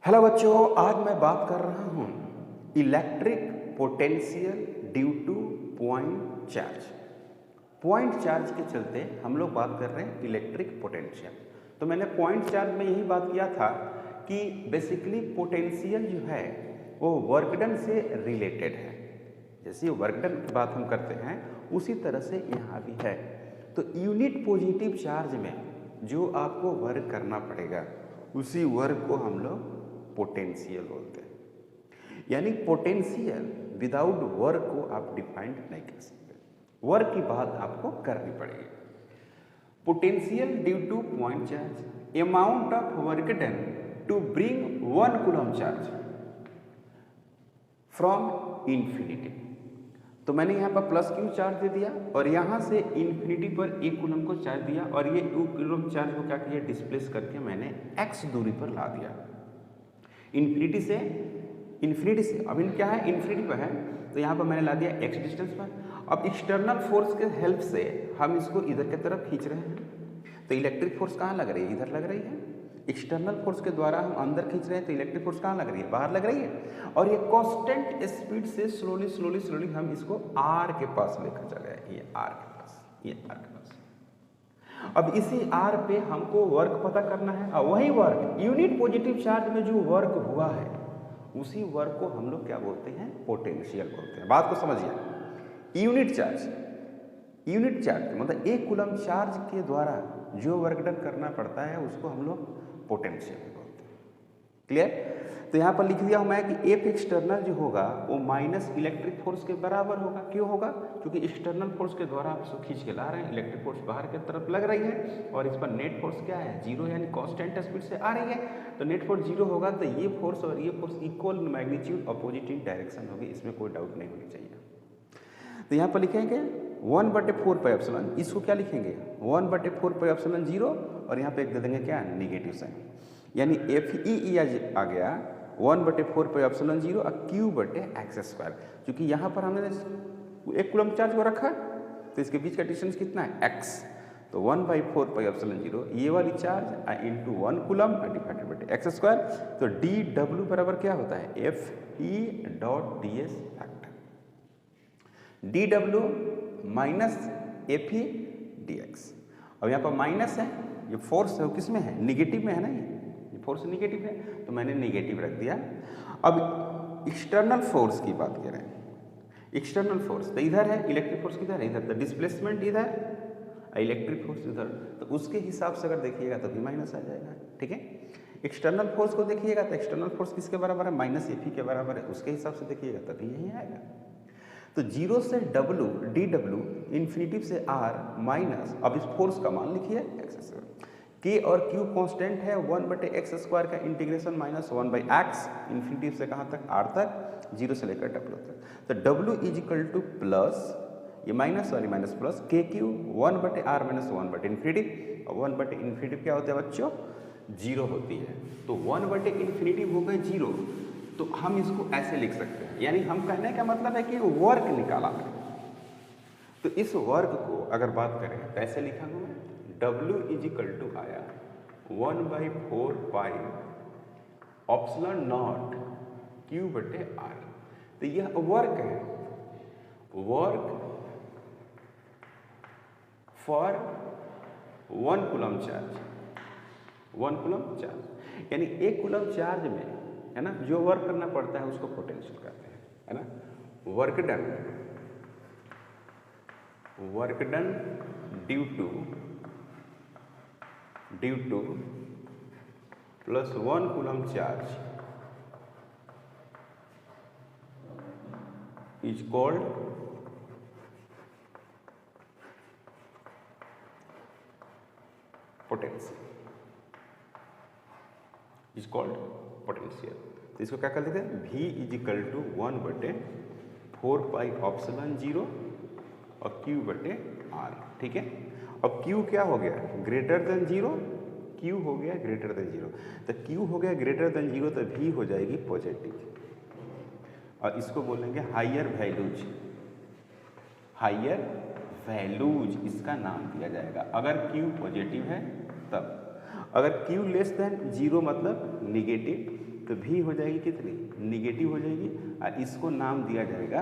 Hello बच्चों, आज मैं बात कर रहा हूँ electric potential due to point charge. Point charge के चलते हम लोग बात कर रहे हैं इलेक्ट्रिक पोटेंशियल। तो मैंने पॉइंट चार्ज में यही बात किया था कि बेसिकली पोटेंशियल जो है वो वर्क डन से रिलेटेड है। जैसे वर्क डन की बात हम करते हैं उसी तरह से यहाँ भी है। तो यूनिट पॉजिटिव चार्ज में जो आपको वर्क करना पड़ेगा उसी वर्क को हम लोग पोटेंशियल बोलते हैं। यानी पोटेंशियल विदाउट वर्क को आप डिफाइन नहीं कर सकते, वर्क की बात आपको करनी पड़ेगी। Potential due to point charge, amount of work done to bring 1 coulomb charge from infinity. तो मैंने यहाँ पर प्लस क्यू चार्ज दे दिया और यहाँ से इन्फिनिटी पर 1 कूलम को चार्ज दिया और ये 1 कूलम चार्ज को क्या किया, डिस्प्लेस करके मैंने x दूरी पर ला दिया। इन्फिनिटी से अब इन क्या है, इन्फिनिटी पर है तो यहाँ पर मैंने ला दिया x डिस्टेंस पर। अब एक्सटर्नल फोर्स के हेल्प से हम इसको इधर की तरफ खींच रहे हैं। तो इलेक्ट्रिक फोर्स कहाँ लग रही है, इधर लग रही है। एक्सटर्नल फोर्स के द्वारा हम अंदर खींच रहे हैं तो इलेक्ट्रिक फोर्स कहाँ लग रही है, बाहर लग रही है। और ये कांस्टेंट स्पीड से स्लोली हम इसको r के पास लेकर चले आए, ये r के पास, ये r के पास। अब इसी r पे हमको वर्क पता करना है और वही वर्क यूनिट पॉजिटिव चार्ज में जो वर्क हुआ है उसी वर्क को हम लोग क्या बोलते हैं, पोटेंशियल बोलते हैं। बात को समझिए। यूनिट चार्ज मतलब 1 कूलम चार्ज के द्वारा जो वर्क डन करना पड़ता है उसको हम लोग पोटेंशियल बोलते हैं। क्लियर। तो यहाँ पर लिख दिया हूँ मैं कि एफ एक्सटर्नल जो होगा वो माइनस इलेक्ट्रिक फोर्स के बराबर होगा। क्यों होगा, क्योंकि एक्सटर्नल फोर्स के द्वारा आप इसको खींच के ला रहे हैं, इलेक्ट्रिक फोर्स बाहर की तरफ लग रही है और इस पर नेट फोर्स क्या है, 0, यानी कांस्टेंट स्पीड से आ रही है। तो नेट फोर्स 0 होगा तो ये फोर्स और ये force equal magnitude opposite in direction होगी, इसमें कोई डाउट नहीं होनी चाहिए। तो यहाँ पर लिखेंगे 1/4 पाई एप्सिलॉन, इसको क्या लिखेंगे 1/4 पाई एप्सिलॉन 0 और यहाँ पे एक दे देंगे क्या, नेगेटिव साइन, यानी FE आ गया 1/4 पाई एप्सिलॉन 0 और Q/x²। क्योंकि यहाँ पर हमने 1 कूलम चार्ज को रखा तो इसके बीच का डिस्टेंस कितना है, x। तो 1/4 पाई एप्सिलॉन 0 ये वाली charge into 1 coulomb divided by x²। तो dW बराबर क्या होता है, FE.ds factor, dW minus FE dx। अब यहाँ पर माइनस है, ये फोर्स है वो किस में है, निगेटिव में है ना, ये फोर्स निगेटिव है तो मैंने निगेटिव रख दिया। अब एक्सटर्नल फोर्स की बात करें, एक्सटर्नल फोर्स तो इधर है, इलेक्ट्रिक फोर्स किधर है, इधर। तो डिस्प्लेसमेंट इधर, इलेक्ट्रिक फोर्स इधर, तो उसके हिसाब से अगर देखिएगा तो भी माइनस आ जाएगा। ठीक है। एक्सटर्नल फोर्स को देखिएगा तो एक्सटर्नल फोर्स किसके बराबर है, माइनस FE के बराबर है, उसके हिसाब से देखिएगा तभी यही आएगा। तो 0 से W dW, इन्फिनिटी से R माइनस, अब इस फोर्स का मान लिखिए x²। K और Q कांस्टेंट है, 1/x² का इंटीग्रेशन माइनस 1/x, इन्फिनिटी से कहाँ तक, R तक, 0 से लेकर W तक। तो W is equal to plus, ये माइनस वाली minus plus, KQ 1/R minus 1/इन्फिनिटी, और 1/इन्फिनिटी क्या होता है बच्चों, 0 होती है। तो 1/इन्फिनिटी हो गए 0, तो हम इसको ऐसे लिख सकते हैं, यानी हम कहने का मतलब है कि वर्क निकाला है। तो इस वर्क को अगर बात करें तो ऐसे लिखा हूँ मैं, W इज इक्वल टू आया 1/4 पाई एप्सिलॉन नॉट Q/R। तो यह वर्क है, work for 1 coulomb charge, 1 coulomb charge, यानी 1 कूलम चार्ज में है ना जो वर्क करना पड़ता है उसको पोटेंशियल कहते हैं, है ना। Work done due to plus 1 coulomb charge is called potential, is called potential. तो इसको क्या कर देते हैं, V is equal to 1/4 pi epsilon 0 और Q/R। ठीक है। अब Q क्या हो गया, ग्रेटर देन 0, Q हो गया ग्रेटर देन 0। तो Q हो गया ग्रेटर देन 0 तो V हो जाएगी पॉजिटिव, और इसको बोलेंगे हायर वैल्यूज इसका नाम दिया जाएगा। अगर Q पॉजिटिव है तब, अगर Q लेस देन 0 मतलब निगेटिव, तो V हो जाएगी कितनी, निगेटिव हो जाएगी, और इसको नाम दिया जाएगा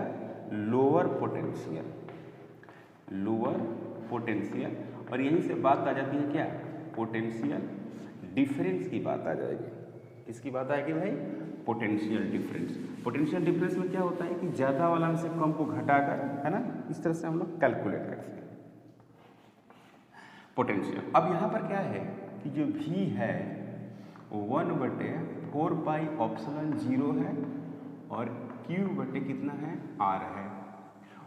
लोअर पोटेंशियल, लोअर पोटेंशियल। और यहीं से बात आ जाती है क्या, पोटेंशियल डिफरेंस की बात आ जाएगी। किसकी बात आएगी भाई, पोटेंशियल डिफरेंस। पोटेंशियल डिफरेंस में क्या होता है कि ज़्यादा वाला में से कम को घटाकर, है ना, इस तरह से हम लोग कैलकुलेट करते हैं पोटेंशियल। अब यहाँ पर क्या है कि जो V है 1/4πε0 है और Q बटे कितना है, R है।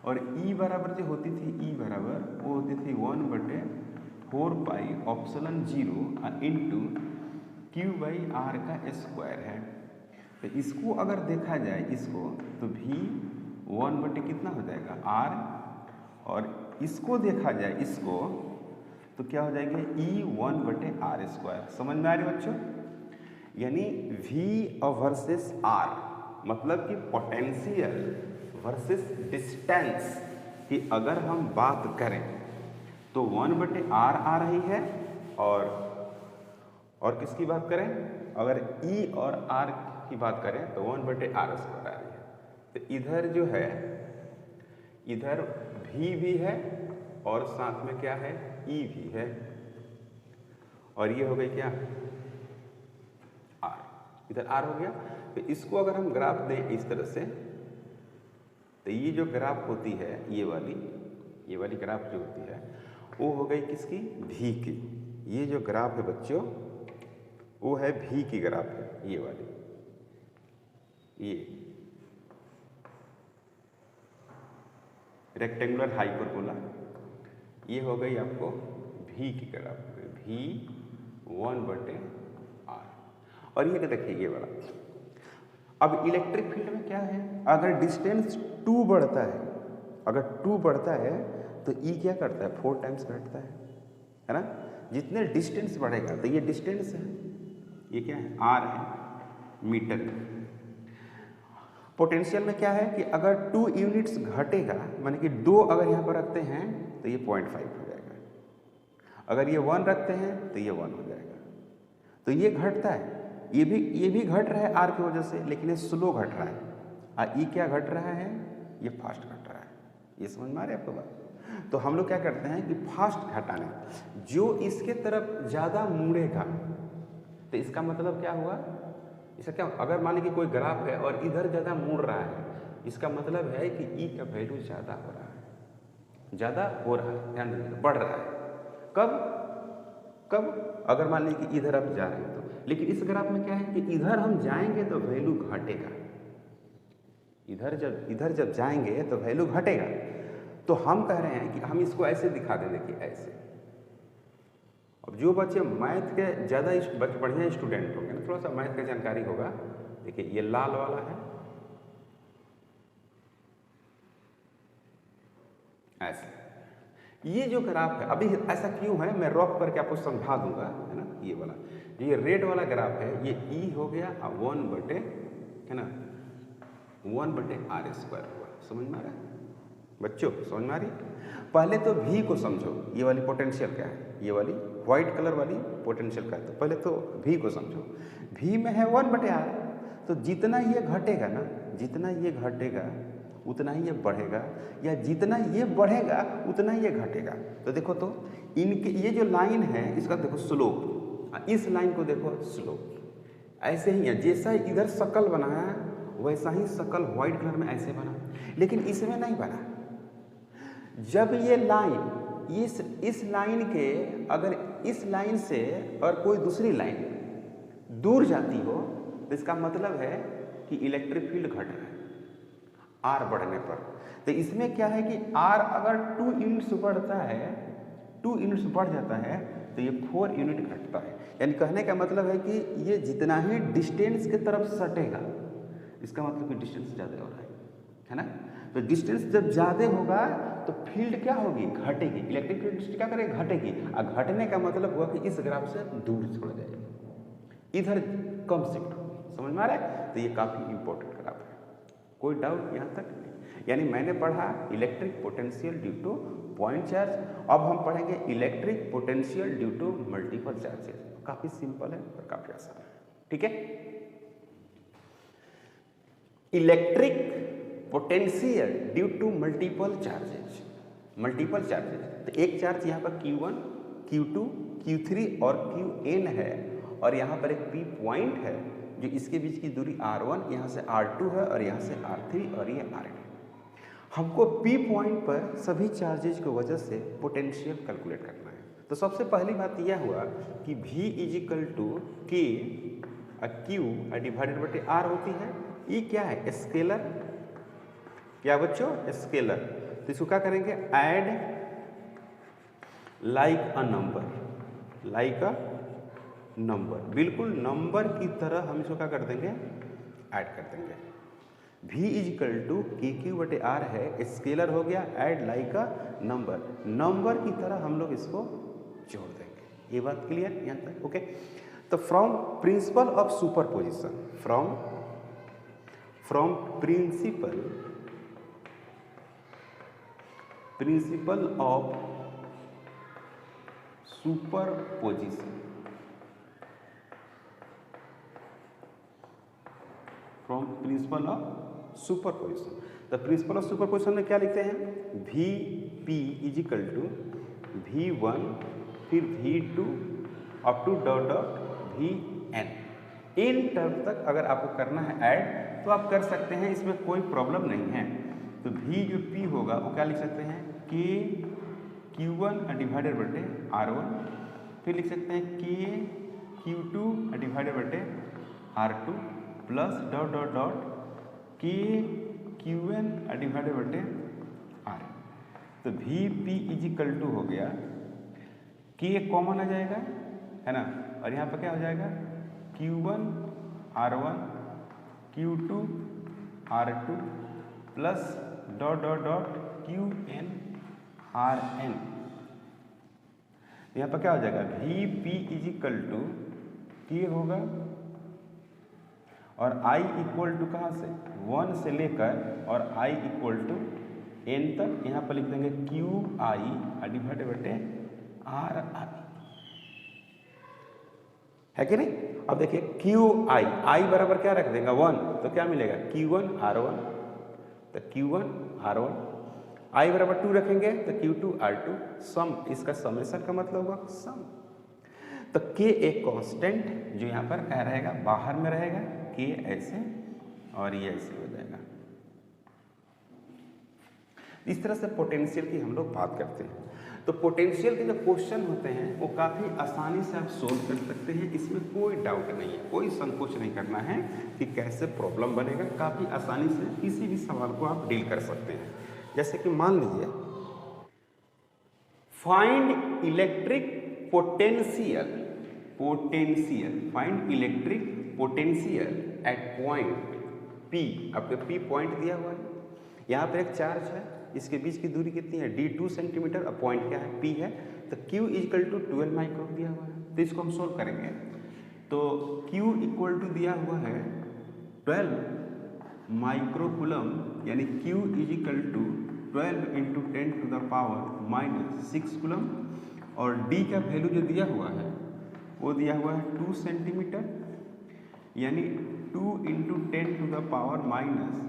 और E बराबर जो होती थी, E बराबर वो होती थी 1/4πε0 इंटू Q/R का स्क्वायर है। तो इसको अगर देखा जाए इसको, तो V 1 बटे कितना हो जाएगा, R, और इसको देखा जाए इसको, तो क्या हो जाएगा, E 1/r²। समझ में आ रही बच्चों, यानी V वर्सेस R, मतलब कि पोटेंशियल वर्सेस डिस्टेंस की अगर हम बात करें तो 1/r आ रही है, और किसकी बात करें, अगर E और R की बात करें तो 1/r² आ रही है। तो इधर जो है, इधर V भी है और साथ में क्या है, E भी है, और ये हो गई क्या, R, इधर R हो गया। तो इसको अगर हम ग्राफ दें इस तरह से, तो ये जो ग्राफ होती है, ये वाली ग्राफ जो होती है वो हो गई किसकी, V की। ये जो ग्राफ है बच्चों वो है V की ग्राफ है, ये वाली, ये रेक्टेंगुलर हाइपरबोला, ये हो गई आपको V की ग्राफ, V 1/r। और ये देखिए ये वाला। अब इलेक्ट्रिक फील्ड में क्या है, अगर डिस्टेंस 2 बढ़ता है, अगर 2 बढ़ता है तो E क्या करता है, 4 टाइम्स घटता है ना। जितने डिस्टेंस बढ़ेगा, तो ये डिस्टेंस है, ये क्या है, R है मीटर। पोटेंशियल में क्या है कि अगर 2 यूनिट्स घटेगा, माने कि 2 अगर यहाँ पर रखते हैं तो ये 0.5 हो जाएगा, अगर ये 1 रखते हैं तो ये 1 हो जाएगा। तो ये घटता है, ये भी घट रहा है R की वजह से, लेकिन ये स्लो घट रहा है। और E क्या घट रहा है, ये फास्ट घट रहा है। ये समझ में आ रही है आपको बात। तो हम लोग क्या करते हैं कि फास्ट घटाने, जो इसके तरफ ज़्यादा मुड़ेगा, तो इसका मतलब क्या हुआ, इसका क्या, अगर मान लीजिए कोई ग्राफ है और इधर ज़्यादा मुड़ रहा है, इसका मतलब है कि E का वैल्यू ज़्यादा हो रहा है, ज़्यादा हो रहा है, ध्यान रखिए, बढ़ रहा है। कब अगर मान लीजिए कि इधर आप जा रहे हैं तो, लेकिन इस ग्राफ में क्या है कि इधर हम जाएंगे तो वैल्यू घटेगा, इधर जब जाएंगे तो वैल्यू घटेगा। तो हम कह रहे हैं कि हम इसको ऐसे दिखा दें, देखिए ऐसे। अब जो बच्चे मैथ के ज़्यादा बढ़िया स्टूडेंट होंगे ना, थोड़ा सा मैथ का जानकारी होगा, देखिए ये लाल वाला है ऐसे, ये जो ग्राफ है, अभी ऐसा क्यों है मैं रॉक करके आपको समझा दूंगा, है ना। ये वाला, ये रेड वाला ग्राफ है, ये E हो गया 1 बटे, है ना, 1/r² हुआ। समझ में आ रहा है बच्चों, समझ में आ रही। पहले तो V को समझो, ये वाली पोटेंशियल क्या है, ये वाली व्हाइट कलर वाली पोटेंशियल क्या है, तो पहले तो V को समझो। V में है 1/r, तो जितना ये घटेगा ना, जितना ये घटेगा उतना ही ये बढ़ेगा, या जितना ये बढ़ेगा उतना ही ये घटेगा। तो देखो, तो इनके ये जो लाइन है इसका देखो स्लोप, इस लाइन को देखो स्लोप, ऐसे ही है। जैसा इधर शकल बना है वैसा ही शकल व्हाइट कलर में ऐसे बना, लेकिन इसमें नहीं बना। जब ये लाइन इस लाइन के, अगर इस लाइन से और कोई दूसरी लाइन दूर जाती हो, तो इसका मतलब है कि इलेक्ट्रिक फील्ड घट रहा है R बढ़ने पर। तो इसमें क्या है कि R अगर 2 यूनिट्स बढ़ता है, 2 यूनिट्स बढ़ जाता है, तो ये 4 यूनिट घटता है। यानी कहने का मतलब है कि ये जितना ही डिस्टेंस की तरफ सटेगा, इसका मतलब कि डिस्टेंस ज़्यादा हो रहा है ना। तो डिस्टेंस जब ज़्यादा होगा तो फील्ड क्या होगी, घटेगी, इलेक्ट्रिक फील्ड क्या करेगी, घटेगी। और घटने का मतलब हुआ कि इस ग्राफ से दूर छोड़ जाएगी, इधर कम शिफ्ट होगी। समझ में आ रहा है। तो ये काफ़ी इंपॉर्टेंट ग्राफ है, कोई डाउट यहाँ तक नहीं। यानी मैंने पढ़ा electric potential due to point charge, अब हम पढ़ेंगे electric potential due to multiple charges. काफ़ी सिंपल है और काफ़ी आसान है, ठीक है। Electric potential due to multiple charges. Multiple charges, तो एक चार्ज यहाँ पर Q1, Q2, Q3 और Qn है, और यहाँ पर एक P पॉइंट है जो इसके बीच की दूरी R1, यहाँ से R2 है और यहाँ से R3 और ये Rn। हमको P पॉइंट पर सभी चार्जेज की वजह से पोटेंशियल कैलकुलेट करना है। तो सबसे पहली बात यह हुआ कि V is equal to K Q divided by R होती है। ये क्या है? स्केलर। क्या बच्चों? स्केलर। तो इसको क्या करेंगे? Add like a number, like a number, बिल्कुल नंबर की तरह हम इसको क्या कर देंगे? ऐड कर देंगे। V इजिकल टू के क्यू बटे आर है, स्केलर हो गया, add like a number, number की तरह हम लोग इसको जोड़ देंगे। ये बात क्लियर यहाँ तक? ओके। तो from principle of superposition, from principle of superposition, from principle of superposition. The principle of superposition में क्या लिखते हैं? V P is equal to V1 फिर V2 up to dot dot Vn। In term तक अगर आपको करना है ऐड तो आप कर सकते हैं, इसमें कोई प्रॉब्लम नहीं है। तो V जो P होगा वो क्या लिख सकते हैं? K Q1 डिवाइडेड बटे R1, फिर लिख सकते हैं K Q2 डिवाइडेड बटे R2 plus dot dot dot K Qn divided बटे R। तो V P इजिकल टू हो गया, K कॉमन आ जाएगा, है ना, और यहाँ पर क्या हो जाएगा? Q1 R1 Q2 R2 plus dot dot dot Qn Rn। यहाँ पर क्या हो जाएगा? V P is equal to K होगा और I इक्वल टू कहाँ से? 1 से लेकर और I इक्वल टू n तक, यहाँ पर लिख देंगे QI डिवाइडेड बटे RI, है कि नहीं? अब देखिए QI, I बराबर क्या रख देगा? 1, तो क्या मिलेगा? Q1 R1, तो Q1 R1, I बराबर 2 रखेंगे तो Q2 R2, सम, इसका समेशन का मतलब हुआ सम। तो K एक कांस्टेंट जो यहाँ पर क्या रहेगा? बाहर में रहेगा, K ऐसे और ये ऐसे हो जाएगा। इस तरह से पोटेंशियल की हम लोग बात करते हैं। तो पोटेंशियल के जो क्वेश्चन होते हैं वो काफ़ी आसानी से आप सोल्व कर सकते हैं, इसमें कोई डाउट नहीं है, कोई संकोच नहीं करना है कि कैसे प्रॉब्लम बनेगा। काफ़ी आसानी से किसी भी सवाल को आप डील कर सकते हैं। जैसे कि मान लीजिए find electric potential, find electric potential at point P। आपके P पॉइंट दिया हुआ है, यहाँ पर एक चार्ज है, इसके बीच की दूरी कितनी है? D2 सेंटीमीटर, और पॉइंट क्या है? P है। तो Q इक्वल टू 12 माइक्रोन दिया हुआ है, तो इसको हम सोल्व करेंगे। तो Q इक्वल टू दिया हुआ है 12 माइक्रोकुलम, यानी Q equal to 12 into 10 to the power minus 6 coulomb, और D का वैल्यू जो दिया हुआ है वो दिया हुआ है 2 सेंटीमीटर, यानी 2 into 10 to the power minus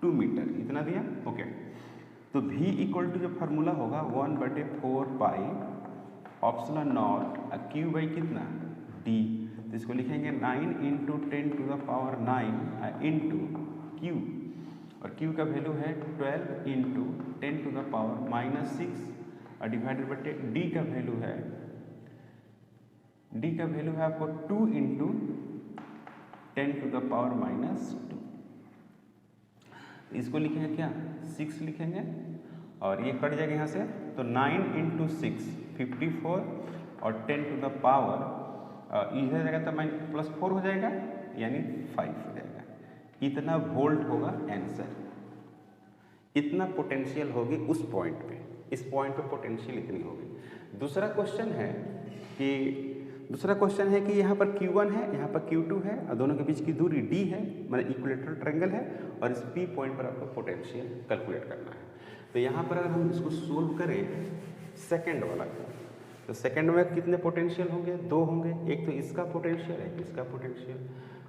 2 metre, इतना दिया। ओके। तो V इक्वल टू जो फार्मूला होगा 1/4 pi epsilon naught Q by कितना? D। तो इसको लिखेंगे 9 into 10 to the power 9 into Q, और Q का वैल्यू है 12 into 10 to the power minus 6 और डिवाइडेड बटे D का वैल्यू है, D का वैल्यू है आपको 2 into 10 to the power minus 2। इसको लिखेंगे क्या? 6 लिखेंगे, और ये कट जाएगा यहाँ से, तो 9 इंटू 6 54 और 10 टू द पावर इधर जाएगा तो प्लस 4 हो जाएगा, यानी 5 हो जाएगा। इतना वोल्ट होगा आंसर, इतना पोटेंशियल होगी उस पॉइंट पे, इस पॉइंट पे पोटेंशियल इतनी होगी। दूसरा क्वेश्चन है कि यहाँ पर Q1 है, यहाँ पर Q2 है, और दोनों के बीच की दूरी D है, मतलब इक्विलेटरल ट्रायंगल है, और इस P पॉइंट पर आपको पोटेंशियल कैलकुलेट करना है। तो यहाँ पर अगर हम इसको सोल्व करें सेकंड वाला, तो सेकंड में कितने पोटेंशियल होंगे? 2 होंगे, एक तो इसका पोटेंशियल है, इसका पोटेंशियल।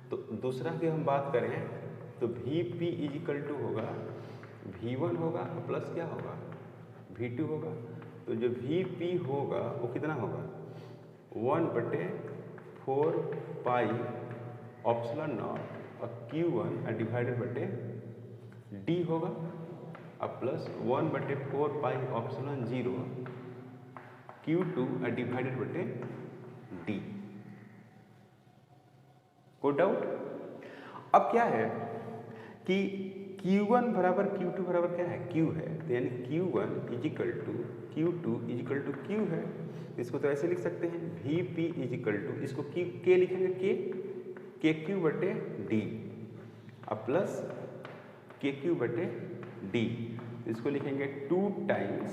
तो दूसरा की हम बात करें तो V P is equal to होगा V1 होगा प्लस क्या होगा V2 होगा। तो जो वी पी होगा वो कितना होगा 1/4 पाई ऑप्सलन नॉट और Q1 डिवाइडेड बटे D होगा अब plus 1/4 pi epsilon 0 Q2 divided बटे D। कोई डाउट? अब क्या है कि Q1 बराबर Q2 बराबर क्या है Q है, तो यानी Q1 is equal to Q2 is equal to Q है। इसको तो ऐसे लिख सकते हैं Vp इज इक्वल टू, इसको K लिखेंगे KQ बटे D अब प्लस KQ बटे D, इसको लिखेंगे 2 टाइम्स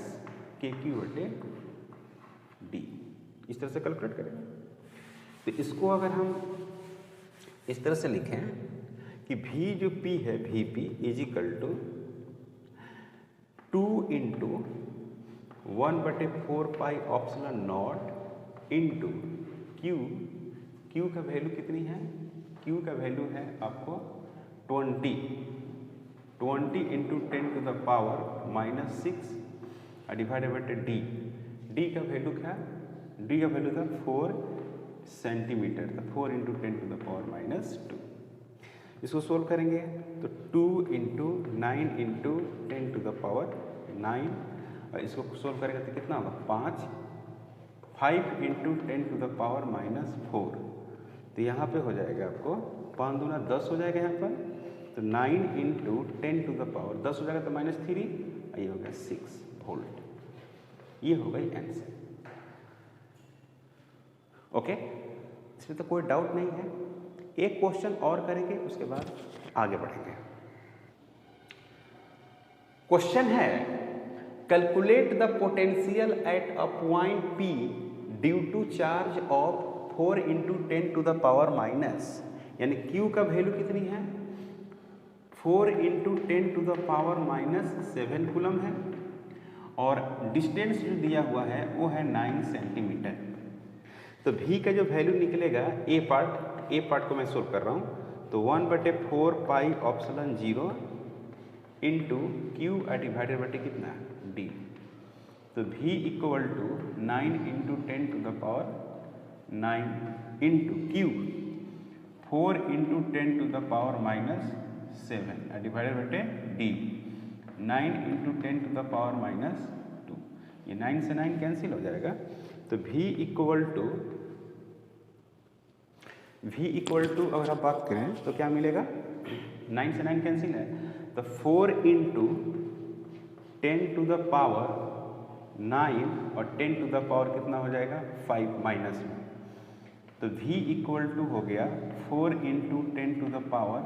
KQ बटे D। इस तरह से कैलकुलेट करेंगे। तो इसको अगर हम इस तरह से लिखें कि V जो P है Vp is equal to 2 into 1/4 pi epsilon naught into Q का वैल्यू कितनी है, Q का वैल्यू है आपको 20 into 10 to the power -6 divided बटे D का वैल्यू क्या, D का वैल्यू था 4 सेंटीमीटर, था 4 इंटू 10 टू द पावर -2। इसको सोल्व करेंगे तो 2 into 9 into 10 to the power 9 और इसको सोल्व करेंगे तो कितना होगा 5 इंटू 10 टू द पावर -4। तो यहाँ पे हो जाएगा आपको 5 दूना 10 हो जाएगा यहाँ पर, तो 9 इंटू 10 टू द पावर 10 हो जाएगा तो -3 और ये हो गया 6 वोल्ट। ये हो गई आंसर। ओके, इसमें तो कोई डाउट नहीं है। एक क्वेश्चन और करेंगे उसके बाद आगे बढ़ेंगे। क्वेश्चन है calculate the potential at a point P due to charge of 4 into 10 to the power minus, यानी Q का वैल्यू कितनी है 4 into 10 to the power -7 coulomb है और डिस्टेंस जो दिया हुआ है वो है 9 सेंटीमीटर। तो V का जो वैल्यू निकलेगा ए पार्ट को मैं सोल्व कर रहा हूँ, तो 1/4 pi epsilon 0 into Q divided बटे कितना D। तो V equal to 9 into 10 to the power 9 into Q 4 into 10 to the power -7 divided बटे D 9 into 10 to the power -2। ये 9 से 9 कैंसिल हो जाएगा, तो V इक्वल टू अगर आप बात करें तो क्या मिलेगा 9 से 9 कैंसिल है, तो 4 इंटू 10 टू द पावर 9 और 10 टू द पावर कितना हो जाएगा 5 माइनस में, तो V इक्वल टू हो गया 4 into 10 to the power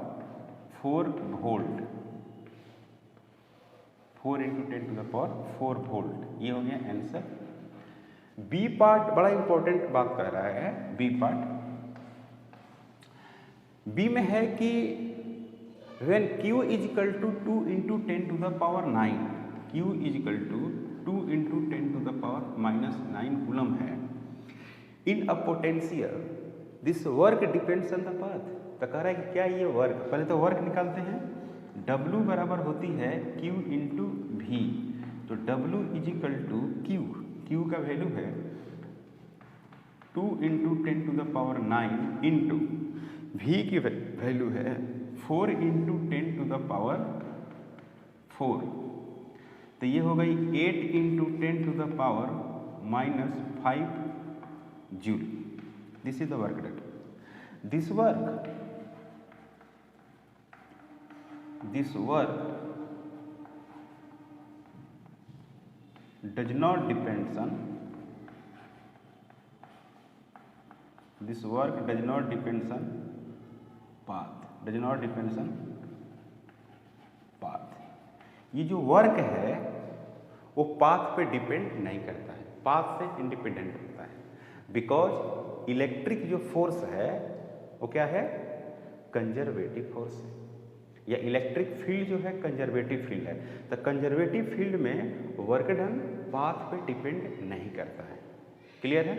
4 volt, 4 into 10 to the power 4 volt. ये हो गया आंसर। बी पार्ट बड़ा इंपॉर्टेंट बात कर रहा है। बी पार्ट बी में है कि when Q is equal to 2 into 10 to the power 9, Q is equal to 2 into 10 to the power -9 coulomb है in a potential this work depends on the path. तो कह रहा है कि क्या ये वर्क, पहले तो वर्क निकालते हैं, W बराबर होती है Q इंटू V, तो W is equal to Q का वैल्यू है 2 into 10 to the power 9 into V की वैल्यू है 4 इंटू 10 टू द पावर 4, तो ये हो गई 8 into 10 to the power -5 joule. This is the work done. This work does not depends on path. ये जो वर्क है वो पाथ पे डिपेंड नहीं करता है, पाथ से इंडिपेंडेंट होता है, बिकॉज इलेक्ट्रिक जो फोर्स है वो क्या है कंजर्वेटिव फोर्स है, या इलेक्ट्रिक फील्ड जो है कंजर्वेटिव फील्ड है। तो कंजर्वेटिव फील्ड में वर्क डन पाथ पे डिपेंड नहीं करता है। क्लियर है?